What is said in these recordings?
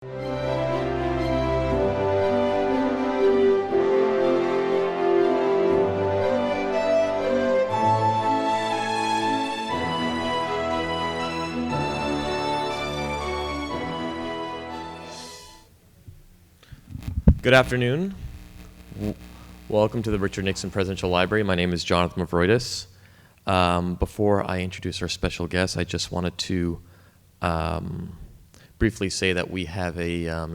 Good afternoon. Welcome to the Richard Nixon Presidential Library. My name is Jonathan Mavroidis. Before I introduce our special guest, I just wanted to briefly say that we have a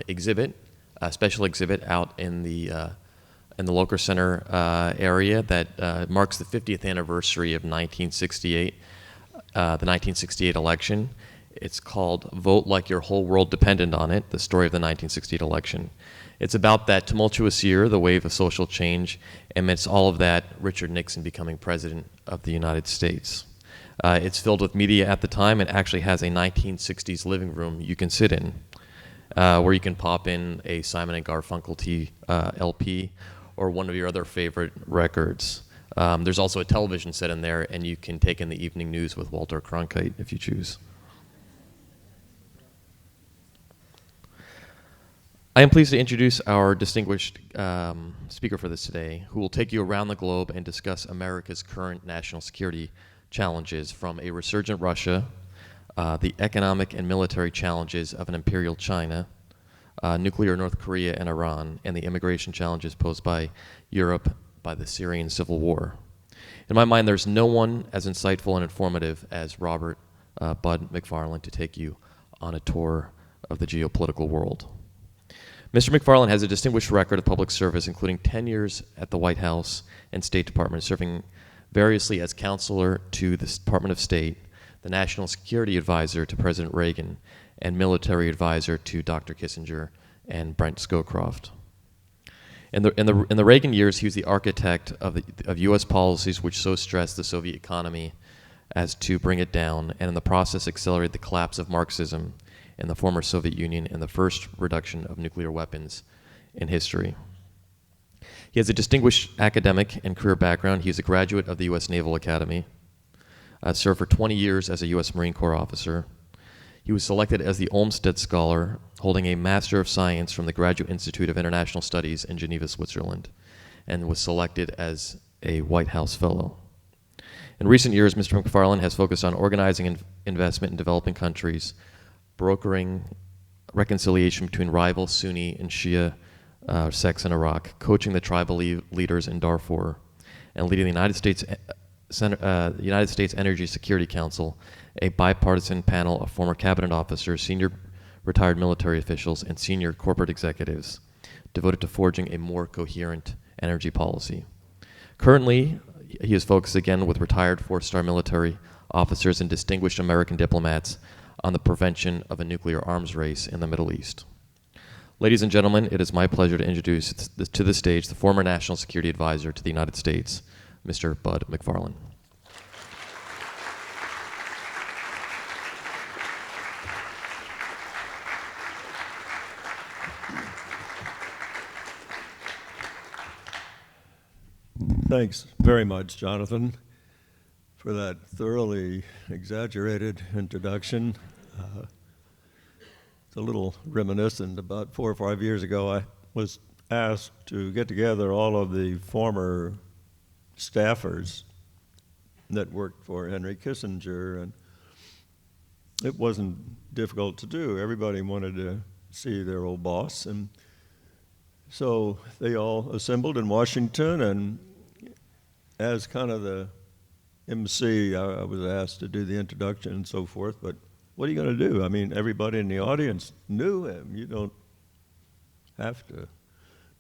special exhibit out in the Locher Center area that marks the 50th anniversary of 1968, the 1968 election. It's called "Vote Like Your Whole World Depended on It: The Story of the 1968 Election." It's about that tumultuous year, the wave of social change, and amidst all of that, Richard Nixon becoming President of the United States. It's filled with media at the time and actually has a 1960s living room you can sit in, where you can pop in a Simon & Garfunkel LP or one of your other favorite records. There's also a television set in there, and you can take in the evening news with Walter Cronkite if you choose. I am pleased to introduce our distinguished speaker for this today, who will take you around the globe and discuss America's current national security challenges, from a resurgent Russia, the economic and military challenges of an imperial China, nuclear North Korea and Iran, and the immigration challenges posed by Europe by the Syrian civil war. In my mind, there's no one as insightful and informative as Robert Bud McFarlane to take you on a tour of the geopolitical world. Mr. McFarlane has a distinguished record of public service, including 10 years at the White House and State Department, serving variously as counselor to the Department of State, the National Security Advisor to President Reagan, and military advisor to Dr. Kissinger and Brent Scowcroft. In the Reagan years, he was the architect of U.S. policies which so stressed the Soviet economy as to bring it down, and in the process accelerated the collapse of Marxism in the former Soviet Union and the first reduction of nuclear weapons in history. He has a distinguished academic and career background. He is a graduate of the U.S. Naval Academy, served for 20 years as a U.S. Marine Corps officer. He was selected as the Olmsted Scholar, holding a Master of Science from the Graduate Institute of International Studies in Geneva, Switzerland, and was selected as a White House Fellow. In recent years, Mr. McFarlane has focused on organizing investment in developing countries, brokering reconciliation between rival Sunni and Shia sects in Iraq, coaching the tribal leaders in Darfur, and leading the United States Energy Security Council, a bipartisan panel of former cabinet officers, senior retired military officials, and senior corporate executives devoted to forging a more coherent energy policy. Currently, he is focused again with retired four-star military officers and distinguished American diplomats on the prevention of a nuclear arms race in the Middle East. Ladies and gentlemen, it is my pleasure to introduce to the stage the former National Security Advisor to the United States, Mr. Bud McFarlane. Thanks very much, Jonathan, for that thoroughly exaggerated introduction. It's a little reminiscent. About 4 or 5 years ago, I was asked to get together all of the former staffers that worked for Henry Kissinger, and it wasn't difficult to do. Everybody wanted to see their old boss, and so they all assembled in Washington, and as kind of the MC, I was asked to do the introduction and so forth, but what are you going to do? I mean, everybody in the audience knew him. You don't have to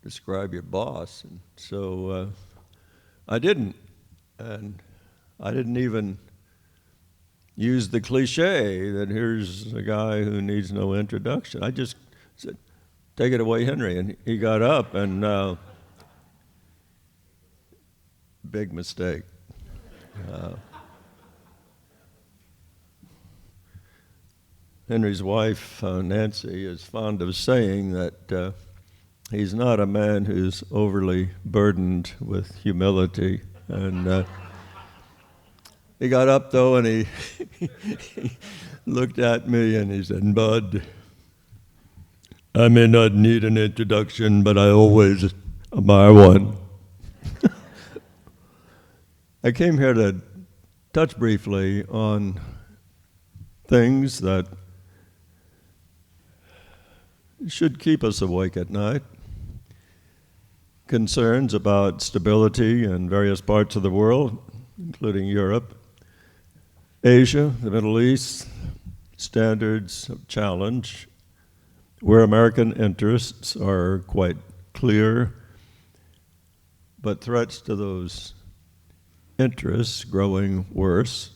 describe your boss. And so I didn't. And I didn't even use the cliche that here's a guy who needs no introduction. I just said, take it away, Henry. And he got up, and big mistake. Henry's wife, Nancy, is fond of saying that he's not a man who's overly burdened with humility. And he got up, though, and he looked at me and he said, "Bud, I may not need an introduction, but I always admire one. I came here to touch briefly on things that should keep us awake at night. Concerns about stability in various parts of the world, including Europe, Asia, the Middle East, standards of challenge, where American interests are quite clear, but threats to those interests growing worse.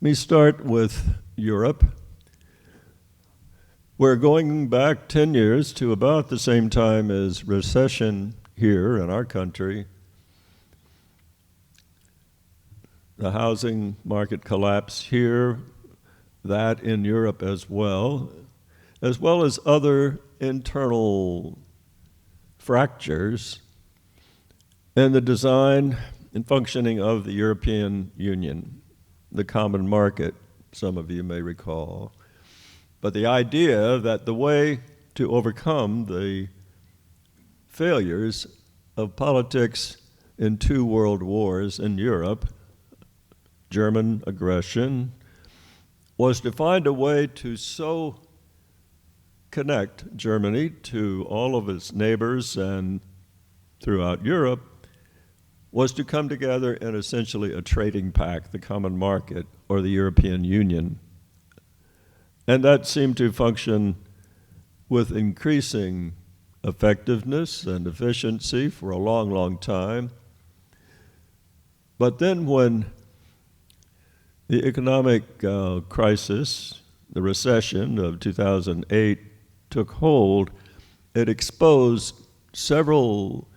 Let me start with Europe. We're going back 10 years to about the same time as recession here in our country. The housing market collapse here, that in Europe as well as other internal fractures in the design and functioning of the European Union, the common market, some of you may recall. But the idea that the way to overcome the failures of politics in 2 world wars in Europe, German aggression, was to find a way to so connect Germany to all of its neighbors and throughout Europe, was to come together in essentially a trading pact, the common market, or the European Union. And that seemed to function with increasing effectiveness and efficiency for a long, long time. But then when the economic crisis, the recession of 2008, took hold, it exposed several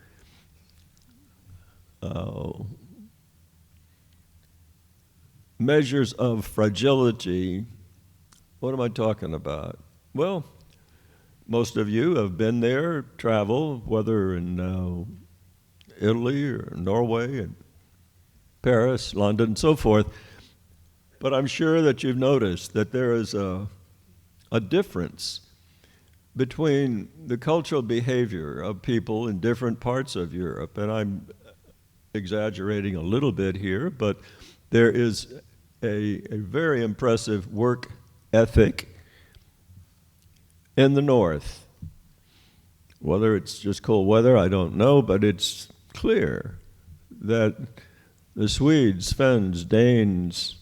measures of fragility. What am I talking about? Well, most of you have been there, travel, whether in Italy or Norway and Paris, London, and so forth. But I'm sure that you've noticed that there is a difference between the cultural behavior of people in different parts of Europe. And I'm exaggerating a little bit here, but there is a very impressive work ethic in the north. Whether it's just cold weather, I don't know, but it's clear that the Swedes, Finns, Danes,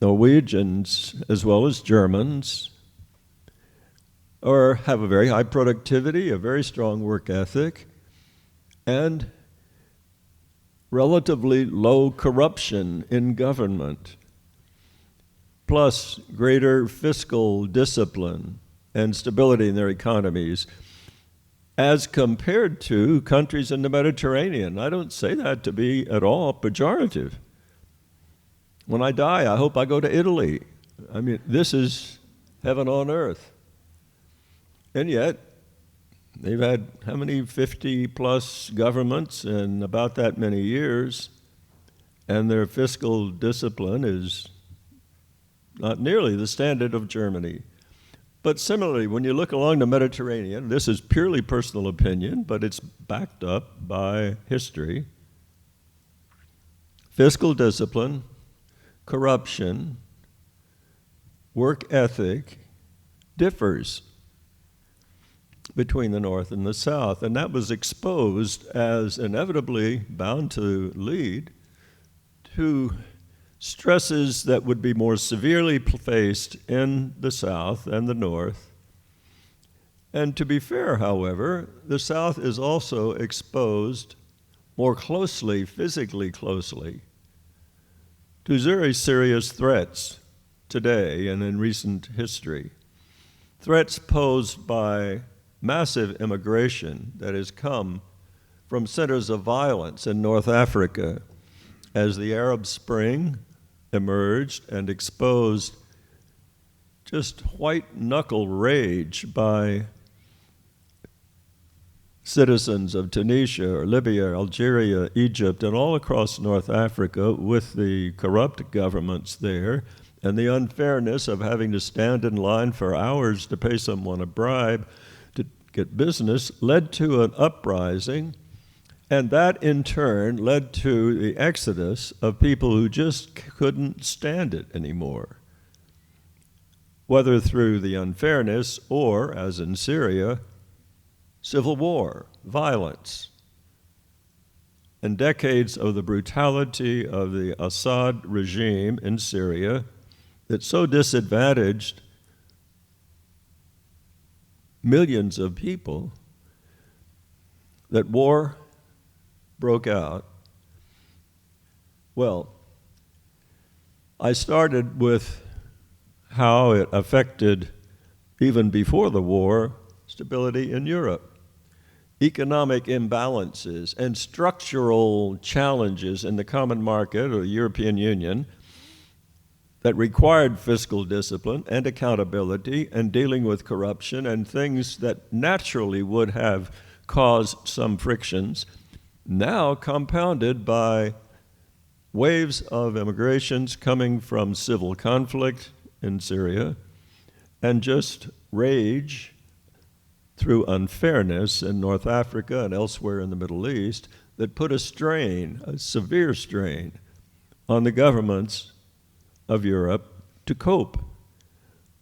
Norwegians, as well as Germans, have a very high productivity, a very strong work ethic, and relatively low corruption in government, plus greater fiscal discipline and stability in their economies, as compared to countries in the Mediterranean. I don't say that to be at all pejorative. When I die, I hope I go to Italy. I mean, this is heaven on earth. And yet, they've had how many 50-plus governments in about that many years, and their fiscal discipline is not nearly the standard of Germany. But similarly, when you look along the Mediterranean, this is purely personal opinion, but it's backed up by history. Fiscal discipline, corruption, work ethic differs between the North and the South, and that was exposed as inevitably bound to lead to stresses that would be more severely faced in the South and the North. And to be fair, however, the South is also exposed more closely, physically closely, to very serious threats today and in recent history. Threats posed by massive immigration that has come from centers of violence in North Africa as the Arab Spring emerged and exposed just white-knuckle rage by citizens of Tunisia or Libya, Algeria, Egypt, and all across North Africa with the corrupt governments there and the unfairness of having to stand in line for hours to pay someone a bribe to get business led to an uprising, and that in turn led to the exodus of people who just couldn't stand it anymore, whether through the unfairness or, as in Syria, civil war, violence, and decades of the brutality of the Assad regime in Syria that so disadvantaged millions of people that war broke out. Well, I started with how it affected, even before the war, stability in Europe. Economic imbalances and structural challenges in the common market or the European Union that required fiscal discipline and accountability and dealing with corruption and things that naturally would have caused some frictions, now compounded by waves of immigrations coming from civil conflict in Syria and just rage through unfairness in North Africa and elsewhere in the Middle East that put a strain, a severe strain, on the governments of Europe to cope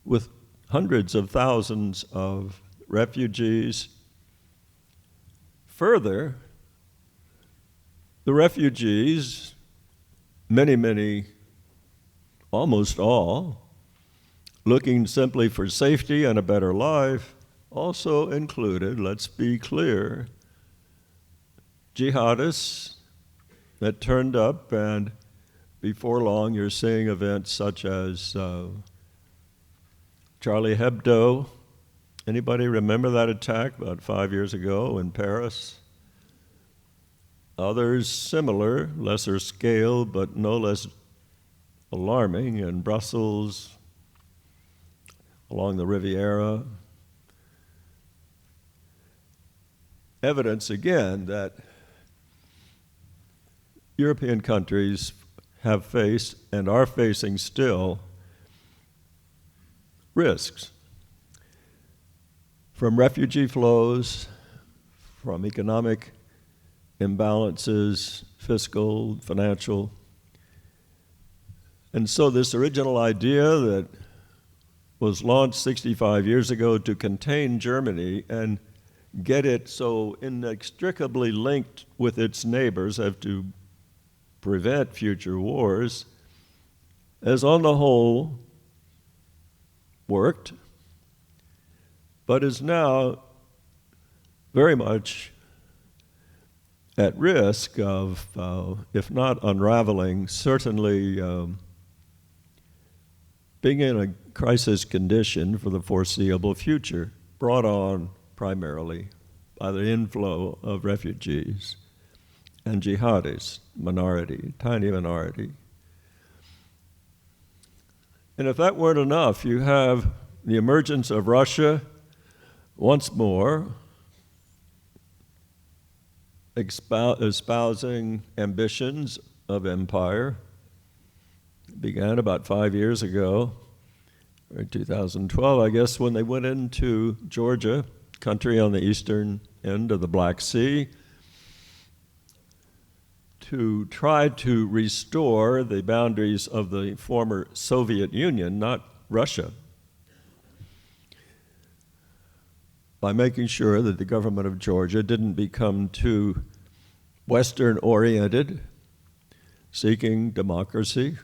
with hundreds of thousands of refugees. Further, the refugees, many, almost all, looking simply for safety and a better life, also included, let's be clear, jihadists that turned up, and before long you're seeing events such as Charlie Hebdo. Anybody remember that attack about 5 years ago in Paris? Others similar, lesser scale, but no less alarming in Brussels, along the Riviera. Evidence again that European countries have faced and are facing still risks from refugee flows, from economic imbalances, fiscal, financial. And so this original idea that was launched 65 years ago to contain Germany and get it so inextricably linked with its neighbors as to prevent future wars, has on the whole worked, but is now very much at risk of, if not unraveling, certainly being in a crisis condition for the foreseeable future, brought on primarily by the inflow of refugees and jihadis, minority, tiny minority. And if that weren't enough, you have the emergence of Russia once more espousing ambitions of empire. It began about 5 years ago, or 2012, I guess, when they went into Georgia, country on the eastern end of the Black Sea, to try to restore the boundaries of the former Soviet Union, not Russia, by making sure that the government of Georgia didn't become too Western-oriented, seeking democracy.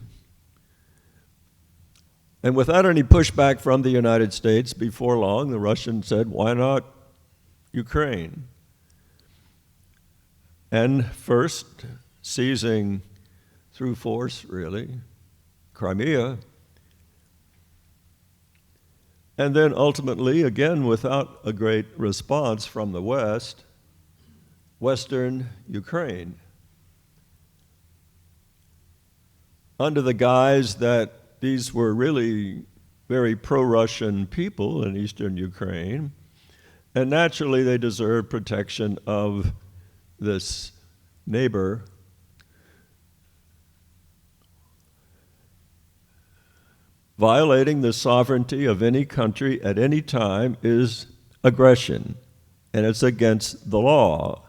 And without any pushback from the United States, before long, the Russians said, why not Ukraine? And first, seizing through force, really, Crimea, and then ultimately, again, without a great response from the West, Western Ukraine, under the guise that these were really very pro-Russian people in eastern Ukraine, and naturally they deserved protection of this neighbor. violating the sovereignty of any country at any time is aggression, and it's against the law.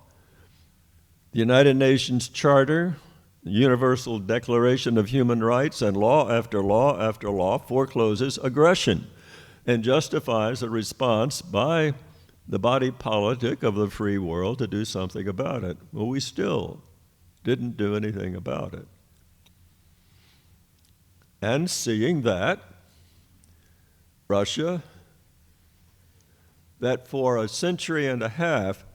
The United Nations Charter, the Universal Declaration of Human Rights, and law after law after law forecloses aggression and justifies a response by the body politic of the free world to do something about it. Well, we still didn't do anything about it. And seeing that, Russia, that for a century and a half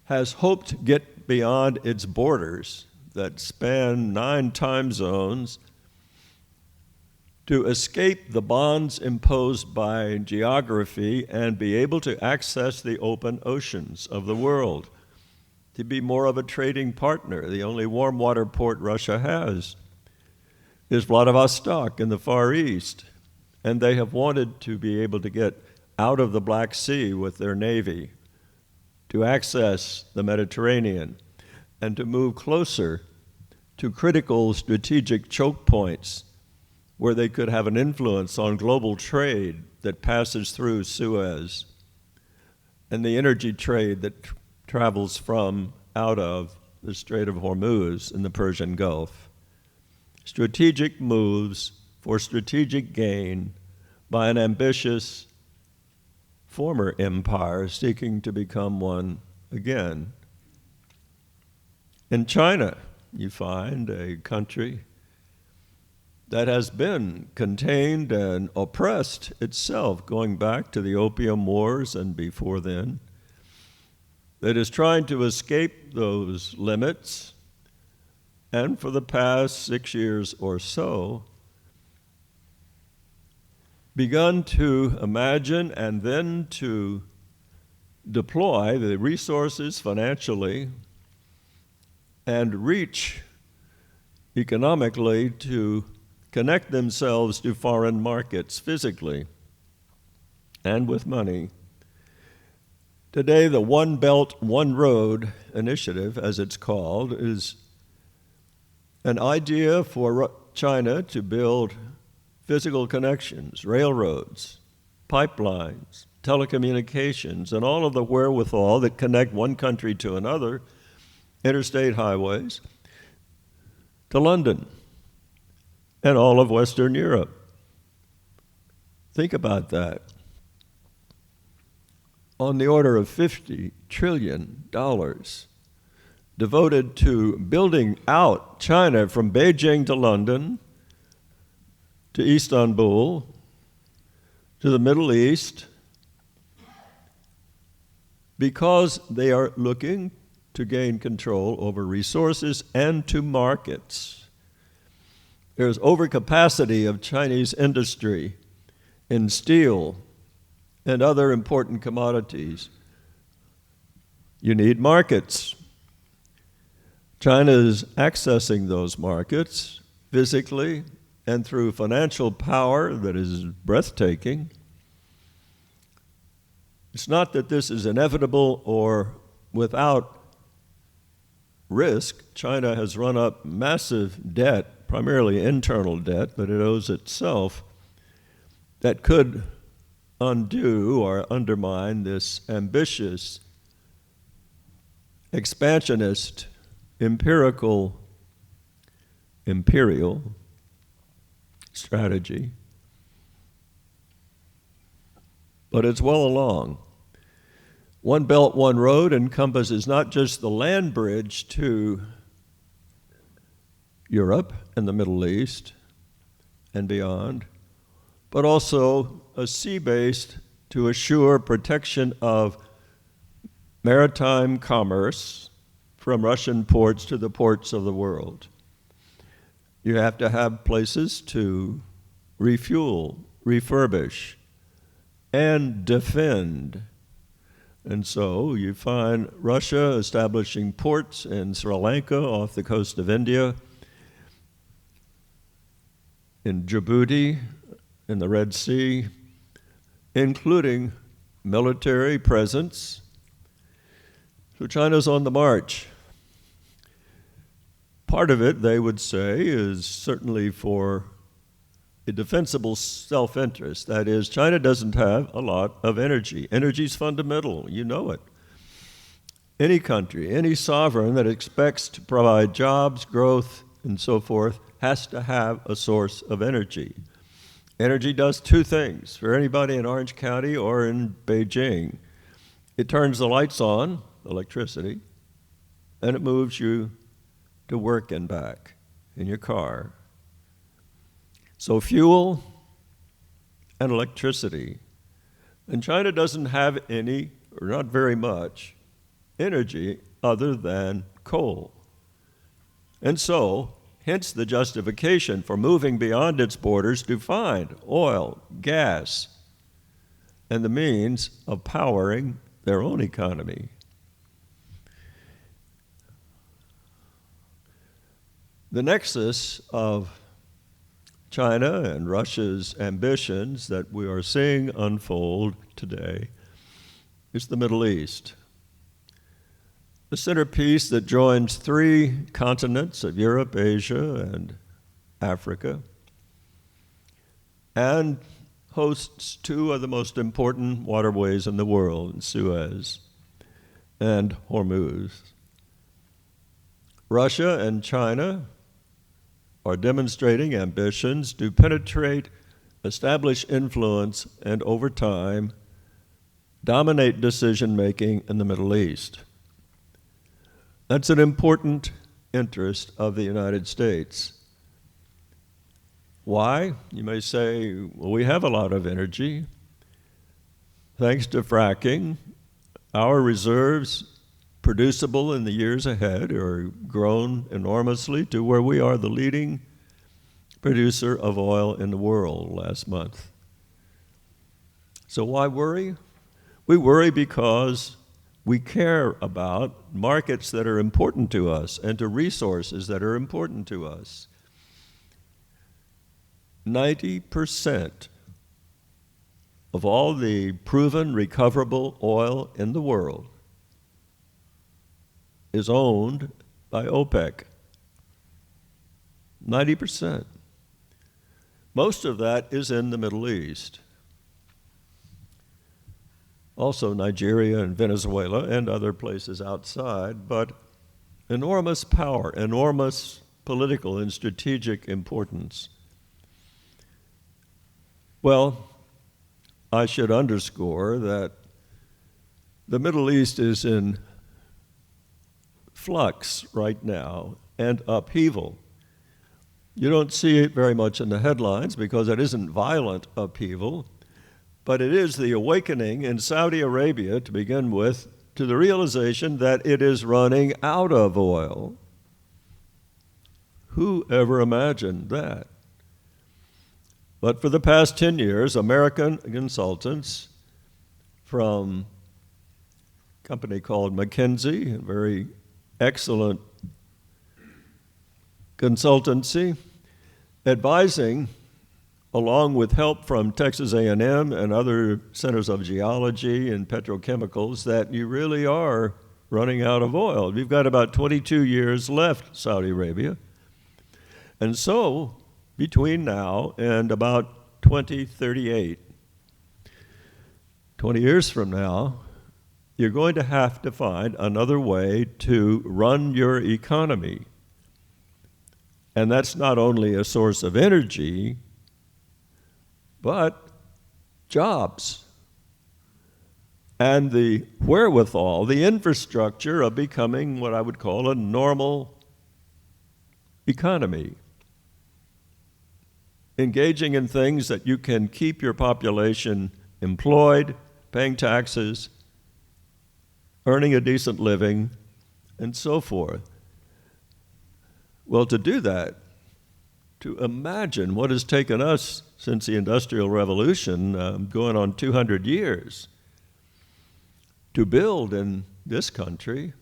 has hoped to get beyond its borders that span 9 time zones to escape the bonds imposed by geography and be able to access the open oceans of the world, to be more of a trading partner. The only warm water port Russia has is Vladivostok in the Far East, and they have wanted to be able to get out of the Black Sea with their navy, to access the Mediterranean, and to move closer to critical strategic choke points where they could have an influence on global trade that passes through Suez and the energy trade that travels from out of the Strait of Hormuz in the Persian Gulf. Strategic moves for strategic gain by an ambitious former empire seeking to become one again. In China, you find a country that has been contained and oppressed itself, going back to the Opium Wars and before then, that is trying to escape those limits, and for the past 6 years or so, begun to imagine and then to deploy the resources financially and reach economically to connect themselves to foreign markets physically and with money. Today, the One Belt, One Road initiative, as it's called, is an idea for China to build physical connections, railroads, pipelines, telecommunications, and all of the wherewithal that connect one country to another, interstate highways, to London and all of Western Europe. Think about that. On the order of $50 trillion devoted to building out China from Beijing to London, to Istanbul, to the Middle East, because they are looking to gain control over resources and to markets. There's overcapacity of Chinese industry in steel and other important commodities. You need markets. China is accessing those markets physically and through financial power that is breathtaking. It's not that this is inevitable or without risk. China has run up massive debt, primarily internal debt, but it owes itself, that could undo or undermine this ambitious, expansionist, imperial strategy. But it's well along. One Belt, One Road encompasses not just the land bridge to Europe and the Middle East and beyond, but also a sea base to assure protection of maritime commerce from Russian ports to the ports of the world. You have to have places to refuel, refurbish, and defend. And so you find Russia establishing ports in Sri Lanka off the coast of India, in Djibouti, in the Red Sea, including military presence. So China's on the march. Part of it, they would say, is certainly for a defensible self-interest. That is, China doesn't have a lot of energy. Energy is fundamental, you know it. Any country, any sovereign that expects to provide jobs, growth, and so forth, has to have a source of energy. Energy does two things for anybody in Orange County or in Beijing. It turns the lights on, electricity, and it moves you to work and back in your car. So fuel and electricity. And China doesn't have any, or not very much, energy other than coal. And so, hence the justification for moving beyond its borders to find oil, gas, and the means of powering their own economy. The nexus of China and Russia's ambitions that we are seeing unfold today is the Middle East. The centerpiece that joins three continents of Europe, Asia, and Africa, and hosts two of the most important waterways in the world, Suez and Hormuz. Russia and China are demonstrating ambitions to penetrate, establish influence, and over time, dominate decision-making in the Middle East. That's an important interest of the United States. Why? You may say, well, we have a lot of energy. Thanks to fracking, our reserves producible in the years ahead are grown enormously to where we are the leading producer of oil in the world last month. So why worry? We worry because we care about markets that are important to us and to resources that are important to us. 90% of all the proven recoverable oil in the world is owned by OPEC. 90%. Most of that is in the Middle East. Also Nigeria and Venezuela and other places outside, but enormous power, enormous political and strategic importance. Well, I should underscore that the Middle East is in flux right now and upheaval. You don't see it very much in the headlines because it isn't violent upheaval, but it is the awakening in Saudi Arabia, to begin with, to the realization that it is running out of oil. Who ever imagined that? But for the past 10 years, American consultants from a company called McKinsey, a very excellent consultancy, advising, along with help from Texas A&M and other centers of geology and petrochemicals, that you really are running out of oil. You've got about 22 years left, Saudi Arabia. And so, between now and about 2038, 20 years from now, you're going to have to find another way to run your economy. And that's not only a source of energy, but jobs and the wherewithal, the infrastructure of becoming what I would call a normal economy. Engaging in things that you can keep your population employed, paying taxes, earning a decent living, and so forth. Well, to do that, to imagine what has taken us since the Industrial Revolution, going on 200 years, to build in this country,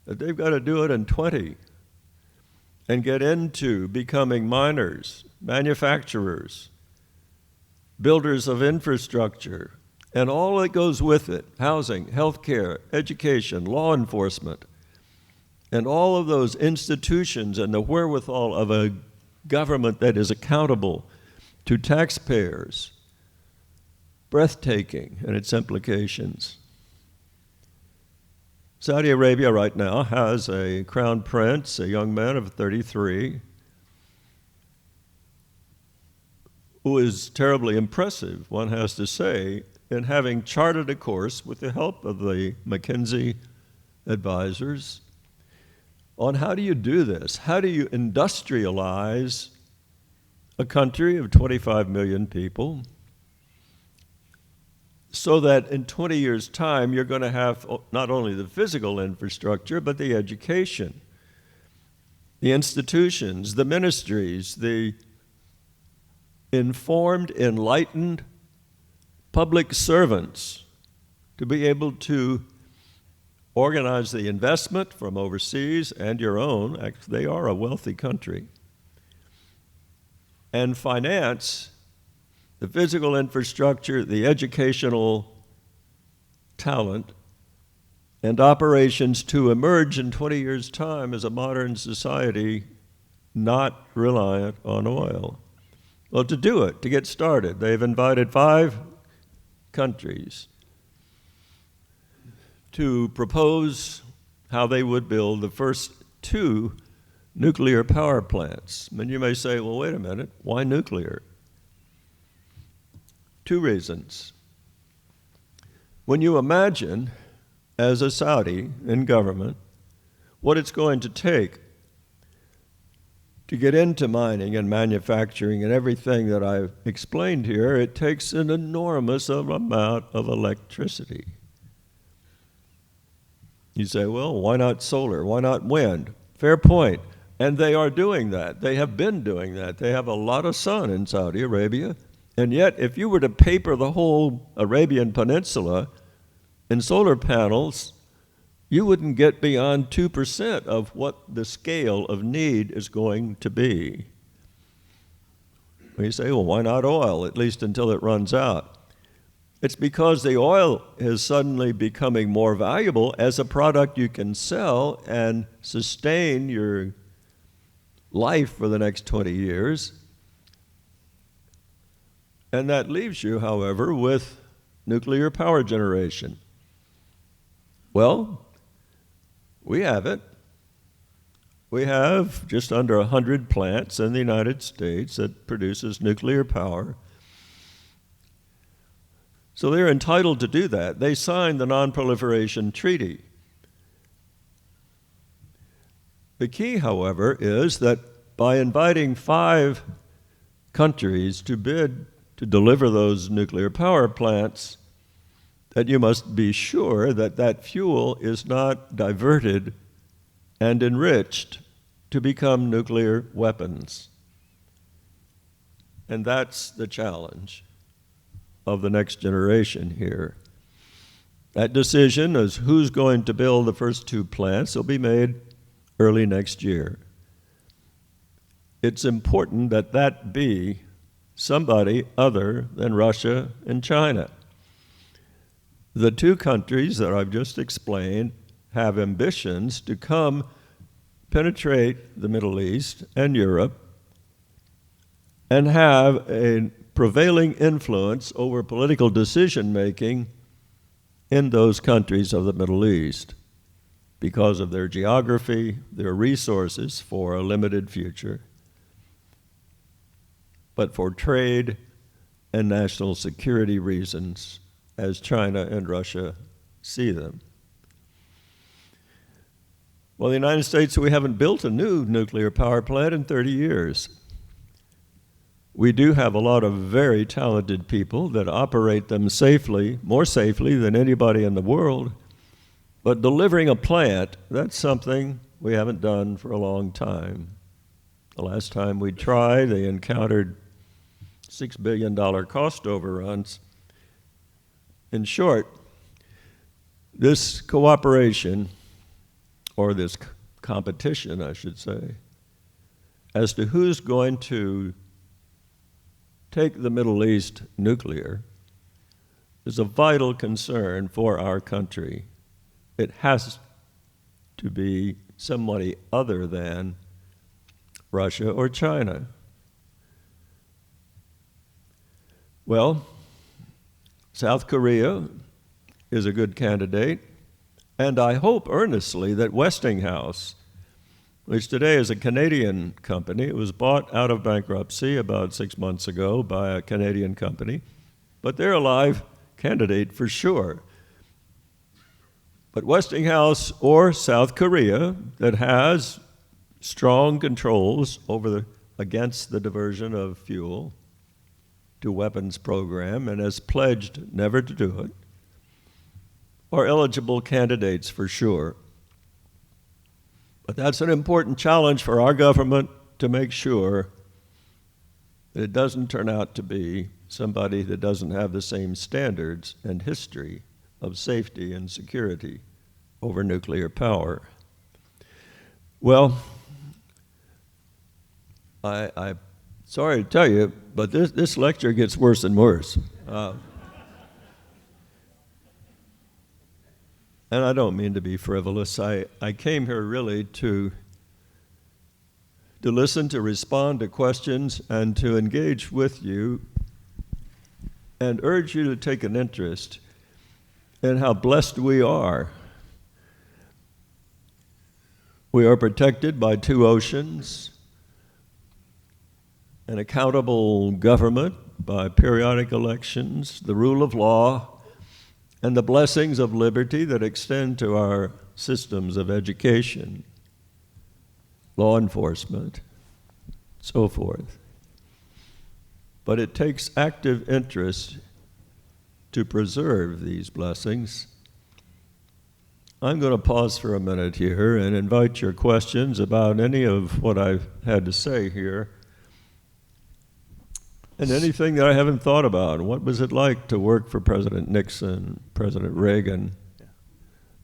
that they've got to do it in 20 and get into becoming miners, manufacturers, builders of infrastructure, and all that goes with it, housing, healthcare, education, law enforcement, and all of those institutions and the wherewithal of a government that is accountable to taxpayers, breathtaking in its implications. Saudi Arabia right now has a crown prince, a young man of 33, who is terribly impressive, one has to say, in having charted a course with the help of the McKinsey advisors on how do you do this? How do you industrialize a country of 25 million people so that in 20 years' time you're going to have not only the physical infrastructure, but the education, the institutions, the ministries, the informed, enlightened public servants to be able to organize the investment from overseas and your own. Actually, they are a wealthy country. And finance the physical infrastructure, the educational talent, and operations to emerge in 20 years' time as a modern society not reliant on oil. Well, to do it, to get started, they've invited 5 countries to propose how they would build the first 2 nuclear power plants. And you may say, well, wait a minute, why nuclear? 2 reasons. When you imagine, as a Saudi in government, what it's going to take to get into mining and manufacturing and everything that I've explained here, it takes an enormous amount of electricity. You say, well, why not solar? Why not wind? Fair point. And they are doing that. They have been doing that. They have a lot of sun in Saudi Arabia. And yet, if you were to paper the whole Arabian Peninsula in solar panels, you wouldn't get beyond 2% of what the scale of need is going to be. You say, well, why not oil, at least until it runs out? It's because the oil is suddenly becoming more valuable as a product you can sell and sustain your life for the next 20 years. And that leaves you, however, with nuclear power generation. Well, we have it. We have just under 100 plants in the United States that produces nuclear power. So they're entitled to do that. They signed the Non-Proliferation Treaty. The key, however, is that by inviting 5 countries to bid to deliver those nuclear power plants, that you must be sure that that fuel is not diverted and enriched to become nuclear weapons. And that's the challenge of the next generation here. That decision as who's going to build the first 2 plants will be made early next year. It's important that that be somebody other than Russia and China. The 2 countries that I've just explained have ambitions to come penetrate the Middle East and Europe and have a prevailing influence over political decision-making in those countries of the Middle East because of their geography, their resources for a limited future, but for trade and national security reasons as China and Russia see them. Well, the United States, we haven't built a new nuclear power plant in 30 years. We do have a lot of very talented people that operate them safely, more safely than anybody in the world. But delivering a plant, that's something we haven't done for a long time. The last time we tried, they encountered $6 billion cost overruns. In short, this cooperation, or this competition, I should say, as to who's going to take the Middle East nuclear is a vital concern for our country. It has to be somebody other than Russia or China. Well, South Korea is a good candidate, and I hope earnestly that Westinghouse, which today is a Canadian company, it was bought out of bankruptcy about 6 months ago by a Canadian company, but they're a live candidate for sure. But Westinghouse or South Korea that has strong controls against the diversion of fuel to weapons program and has pledged never to do it, are eligible candidates for sure. But that's an important challenge for our government to make sure that it doesn't turn out to be somebody that doesn't have the same standards and history of safety and security over nuclear power. Well, I'm sorry to tell you, but this lecture gets worse and worse. And I don't mean to be frivolous. I came here really to listen, to respond to questions, and to engage with you and urge you to take an interest in how blessed we are. We are protected by two oceans, an accountable government by periodic elections, the rule of law, and the blessings of liberty that extend to our systems of education, law enforcement, so forth. But it takes active interest to preserve these blessings. I'm going to pause for a minute here and invite your questions about any of what I've had to say here. And anything that I haven't thought about. What was it like to work for President Nixon, President Reagan,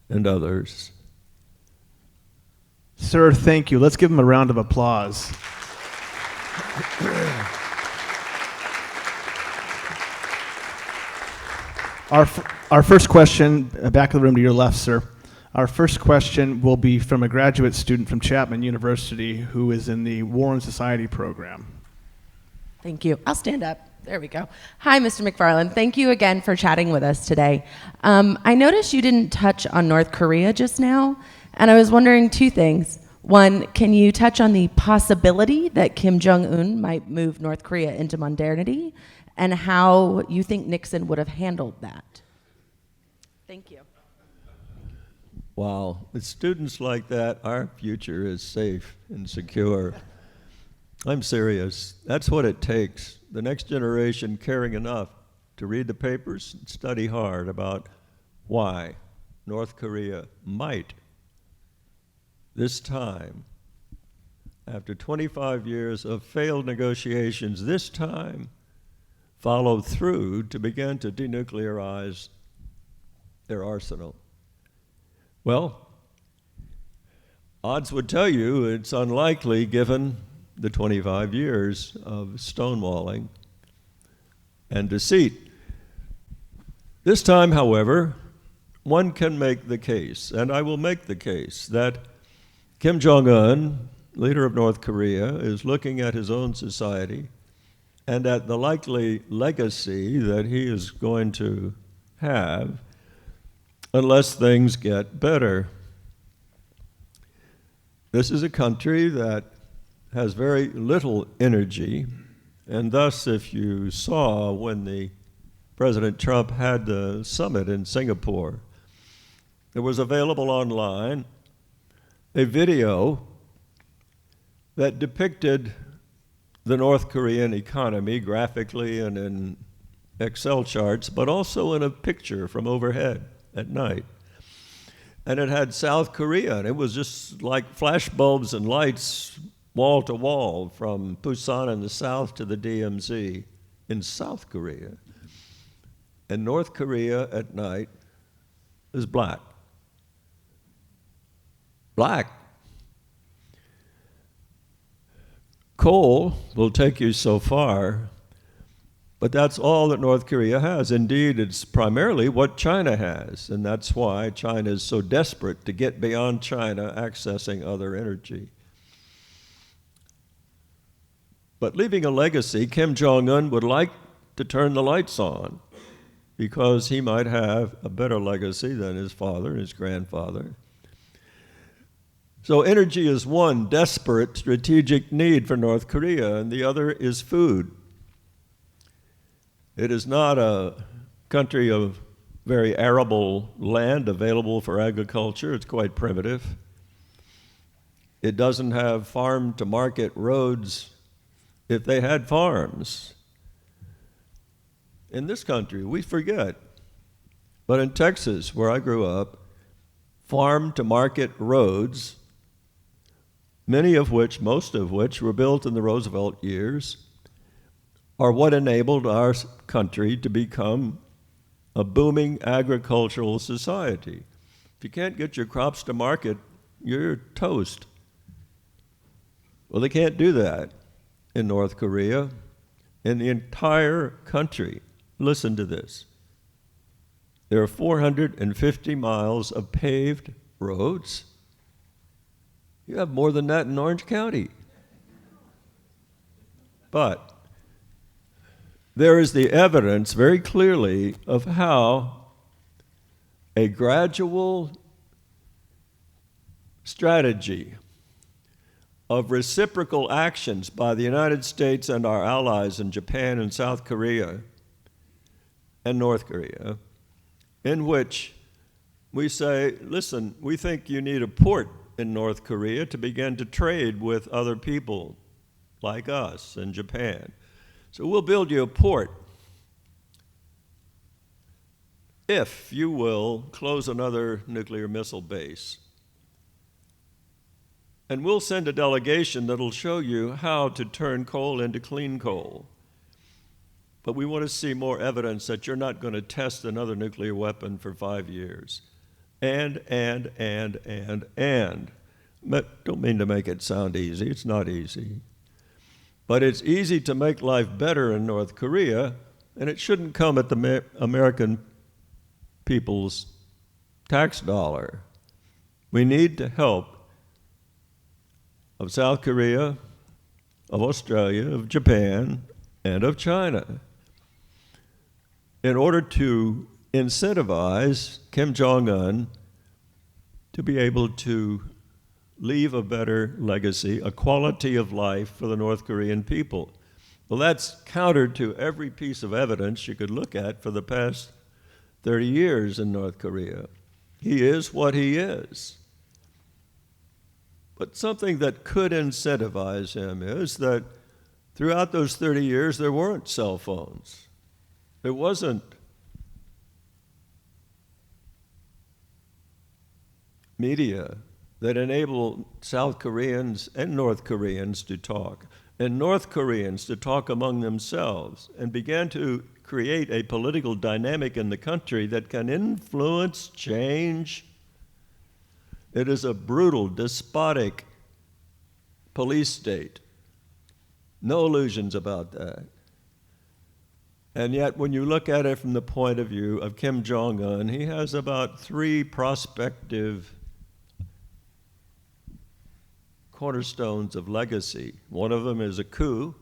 and others? Sir, thank you. Let's give him a round of applause. Our first question, back of the room to your left, sir. Our first question will be from a graduate student from Chapman University who is in the War and Society program. Thank you. I'll stand up. There we go. Hi, Mr. McFarlane. Thank you again for chatting with us today. I noticed you didn't touch on North Korea just now, and I was wondering two things. One, can you touch on the possibility that Kim Jong-un might move North Korea into modernity, and how you think Nixon would have handled that? Thank you. Wow. With students like that, our future is safe and secure. I'm serious. That's what it takes. The next generation caring enough to read the papers and study hard about why North Korea might, this time, after 25 years of failed negotiations, this time follow through to begin to denuclearize their arsenal. Well, odds would tell you it's unlikely given the 25 years of stonewalling and deceit. This time, however, one can make the case, and I will make the case, that Kim Jong-un, leader of North Korea, is looking at his own society and at the likely legacy that he is going to have unless things get better. This is a country that has very little energy, and thus if you saw when the President Trump had the summit in Singapore, there was available online a video that depicted the North Korean economy graphically and in Excel charts, but also in a picture from overhead at night. And it had South Korea, and it was just like flash bulbs and lights wall to wall from Busan in the south to the DMZ in South Korea. And North Korea at night is black. Black. Coal will take you so far, but that's all that North Korea has. Indeed, it's primarily what China has, and that's why China is so desperate to get beyond China accessing other energy. But leaving a legacy, Kim Jong-un would like to turn the lights on because he might have a better legacy than his father and his grandfather. So energy is one desperate strategic need for North Korea, and the other is food. It is not a country of very arable land available for agriculture. It's quite primitive. It doesn't have farm-to-market roads. If they had farms, in this country, we forget. But in Texas, where I grew up, farm-to-market roads, most of which were built in the Roosevelt years, are what enabled our country to become a booming agricultural society. If you can't get your crops to market, you're toast. Well, they can't do that in North Korea. In the entire country, listen to this, there are 450 miles of paved roads. You have more than that in Orange County. But there is the evidence very clearly of how a gradual strategy of reciprocal actions by the United States and our allies in Japan and South Korea and North Korea, in which we say, listen, we think you need a port in North Korea to begin to trade with other people like us in Japan. So we'll build you a port if you will close another nuclear missile base. And we'll send a delegation that'll show you how to turn coal into clean coal. But we want to see more evidence that you're not going to test another nuclear weapon for 5 years. And. But don't mean to make it sound easy. It's not easy. But it's easy to make life better in North Korea, and it shouldn't come at the American people's tax dollar. We need the help of South Korea, of Australia, of Japan, and of China in order to incentivize Kim Jong-un to be able to leave a better legacy, a quality of life for the North Korean people. Well, that's counter to every piece of evidence you could look at for the past 30 years in North Korea. He is what he is. But something that could incentivize him is that throughout those 30 years, there weren't cell phones. There wasn't media that enable South Koreans and North Koreans to talk, and North Koreans to talk among themselves, and began to create a political dynamic in the country that can influence change. It is a brutal, despotic police state. No illusions about that. And yet, when you look at it from the point of view of Kim Jong-un, he has about 3 prospective cornerstones of legacy. One of them is a coup.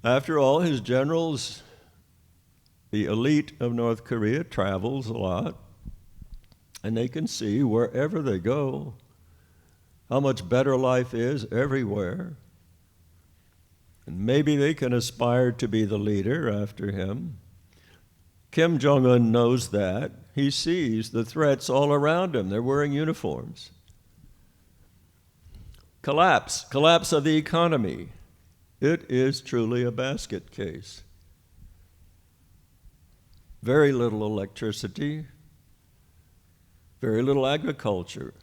After all, his generals, the elite of North Korea, travels a lot, and they can see wherever they go how much better life is everywhere. And maybe they can aspire to be the leader after him. Kim Jong-un knows that. He sees the threats all around him. They're wearing uniforms. Collapse of the economy. It is truly a basket case. Very little electricity, very little agriculture,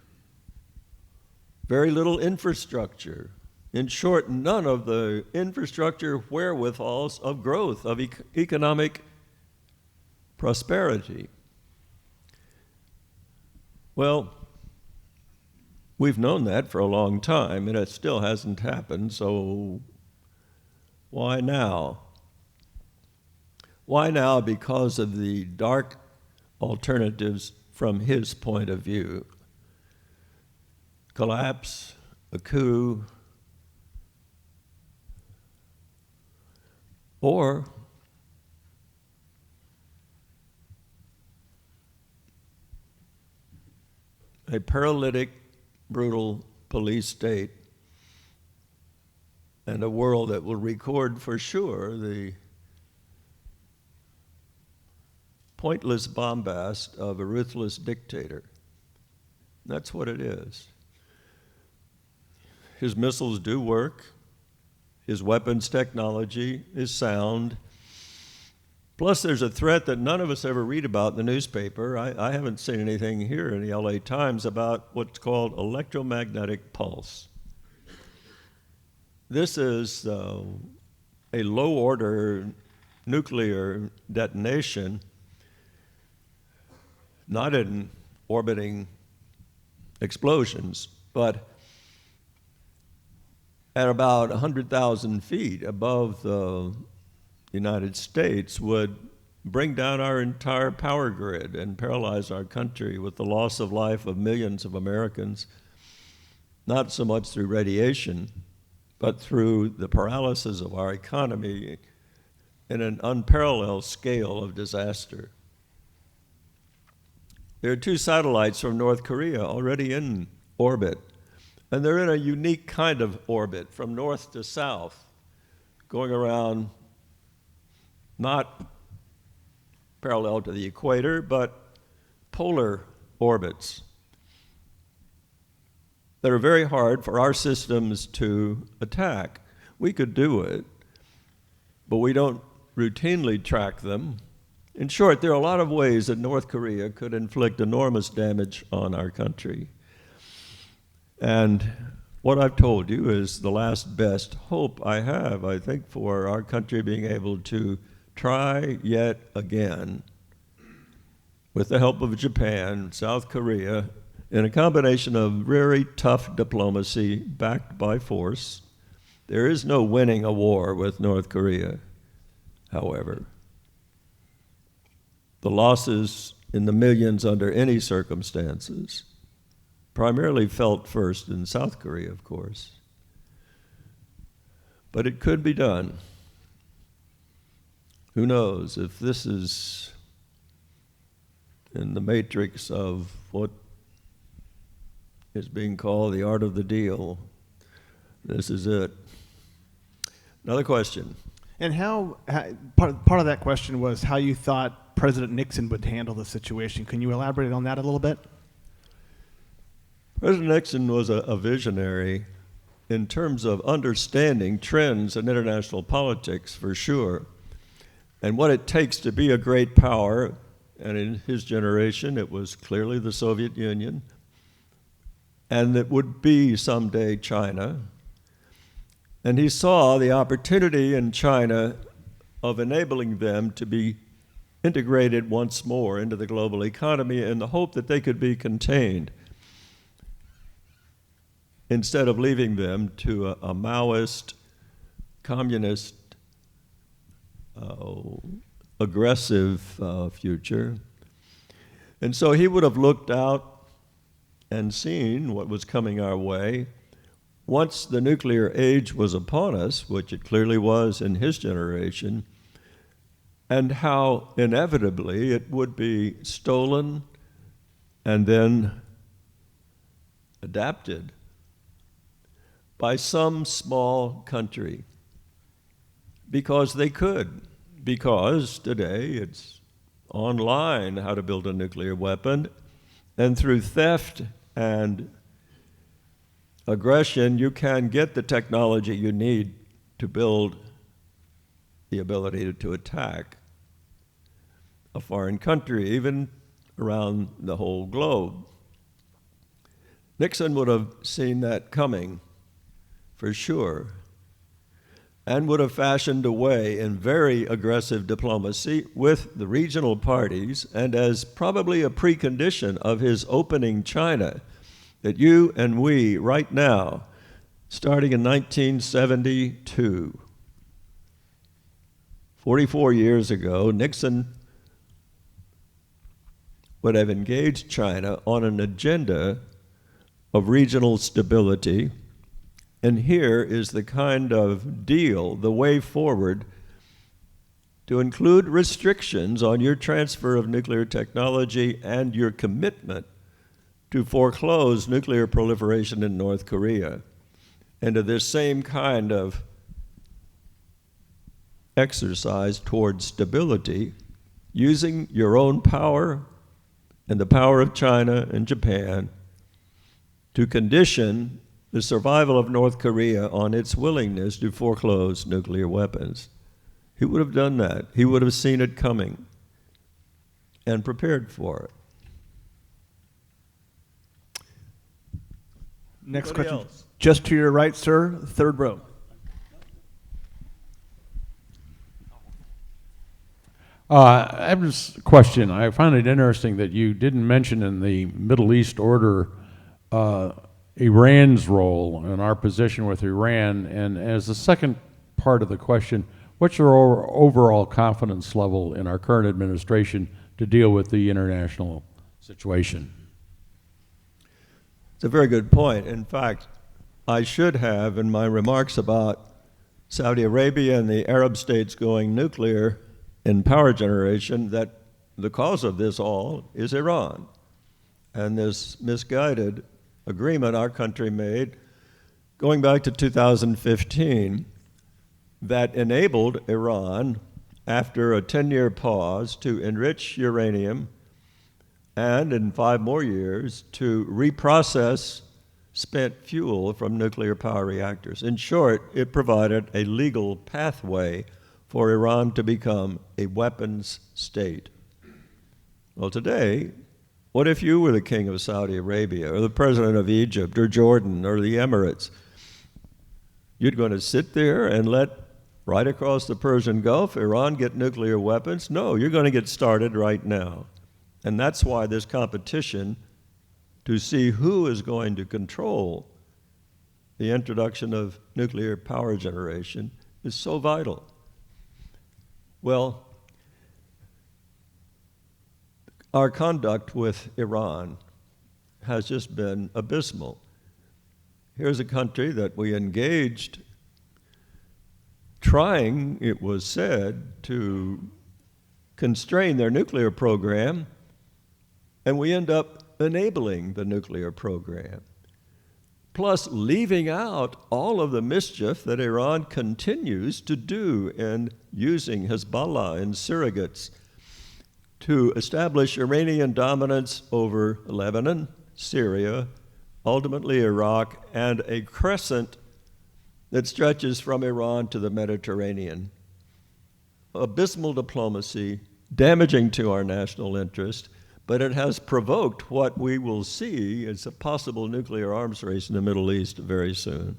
very little infrastructure. In short, none of the infrastructure wherewithals of growth, of economic prosperity. Well, we've known that for a long time, and it still hasn't happened, so why now? Why now? Because of the dark alternatives from his point of view. Collapse, a coup, or a paralytic, brutal police state, and a world that will record for sure the pointless bombast of a ruthless dictator. That's what it is. His missiles do work. His weapons technology is sound. Plus, there's a threat that none of us ever read about in the newspaper. I haven't seen anything here in the LA Times about what's called electromagnetic pulse. This is a low-order nuclear detonation, not in orbiting explosions, but at about 100,000 feet above the United States, would bring down our entire power grid and paralyze our country with the loss of life of millions of Americans, not so much through radiation, but through the paralysis of our economy in an unparalleled scale of disaster. There are 2 satellites from North Korea already in orbit, and they're in a unique kind of orbit from north to south, going around not parallel to the equator, but polar orbits that are very hard for our systems to attack. We could do it, but we don't routinely track them. In short, there are a lot of ways that North Korea could inflict enormous damage on our country. And what I've told you is the last best hope I have, I think, for our country being able to try yet again, with the help of Japan, South Korea, in a combination of very tough diplomacy backed by force. There is no winning a war with North Korea, however. The losses in the millions under any circumstances, primarily felt first in South Korea, of course. But it could be done. Who knows if this is in the matrix of what is being called the art of the deal. This is it. Another question. And part of that question was how you thought President Nixon would handle the situation. Can you elaborate on that a little bit? President Nixon was a visionary in terms of understanding trends in international politics, for sure, and what it takes to be a great power. And in his generation, it was clearly the Soviet Union, and it would be someday China. And he saw the opportunity in China of enabling them to be integrated once more into the global economy in the hope that they could be contained, instead of leaving them to a Maoist, communist, aggressive future. And so he would have looked out and seen what was coming our way. Once the nuclear age was upon us, which it clearly was in his generation, and how inevitably it would be stolen and then adapted by some small country, because they could, because today it's online how to build a nuclear weapon, and through theft and aggression, you can get the technology you need to build the ability to attack a foreign country, even around the whole globe. Nixon would have seen that coming, for sure, and would have fashioned a way in very aggressive diplomacy with the regional parties, and as probably a precondition of his opening China, that you and we, right now, starting in 1972, 44 years ago, Nixon would have engaged China on an agenda of regional stability. And here is the kind of deal, the way forward, to include restrictions on your transfer of nuclear technology and your commitment to foreclose nuclear proliferation in North Korea, and to this same kind of exercise towards stability, using your own power and the power of China and Japan to condition the survival of North Korea on its willingness to foreclose nuclear weapons. He would have done that. He would have seen it coming and prepared for it. Next Anybody question. else? Just to your right, sir, third row. I have this question. I find it interesting that you didn't mention in the Middle East order Iran's role and our position with Iran. And as the second part of the question, what's your overall confidence level in our current administration to deal with the international situation? It's a very good point. In fact, I should have, in my remarks about Saudi Arabia and the Arab states going nuclear in power generation, that the cause of this all is Iran. And this misguided agreement our country made going back to 2015 that enabled Iran, after a 10-year pause, to enrich uranium and in 5 more years to reprocess spent fuel from nuclear power reactors. In short, it provided a legal pathway for Iran to become a weapons state. Well, today, what if you were the king of Saudi Arabia or the president of Egypt or Jordan or the Emirates? You're going to sit there and let right across the Persian Gulf Iran get nuclear weapons? No, you're going to get started right now. And that's why this competition to see who is going to control the introduction of nuclear power generation is so vital. Well, our conduct with Iran has just been abysmal. Here's a country that we engaged trying, it was said, to constrain their nuclear program, and we end up enabling the nuclear program, plus leaving out all of the mischief that Iran continues to do in using Hezbollah and surrogates to establish Iranian dominance over Lebanon, Syria, ultimately Iraq, and a crescent that stretches from Iran to the Mediterranean. Abysmal diplomacy, damaging to our national interest, but it has provoked what we will see as a possible nuclear arms race in the Middle East very soon.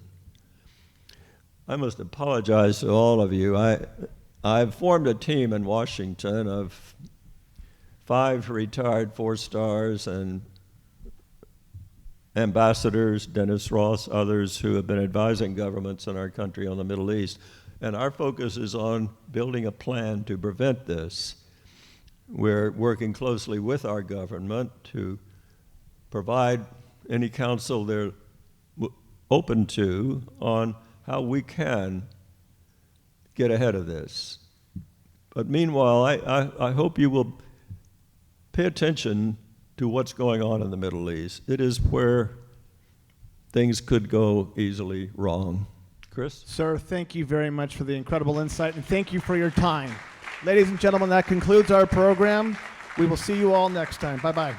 I must apologize to all of you. I've formed a team in Washington of 5 retired 4-stars and ambassadors, Dennis Ross, others who have been advising governments in our country on the Middle East. And our focus is on building a plan to prevent this. We're working closely with our government to provide any counsel they're open to on how we can get ahead of this. But meanwhile, I hope you will pay attention to what's going on in the Middle East. It is where things could go easily wrong. Chris? Sir, thank you very much for the incredible insight, and thank you for your time. Ladies and gentlemen, that concludes our program. We will see you all next time. Bye-bye.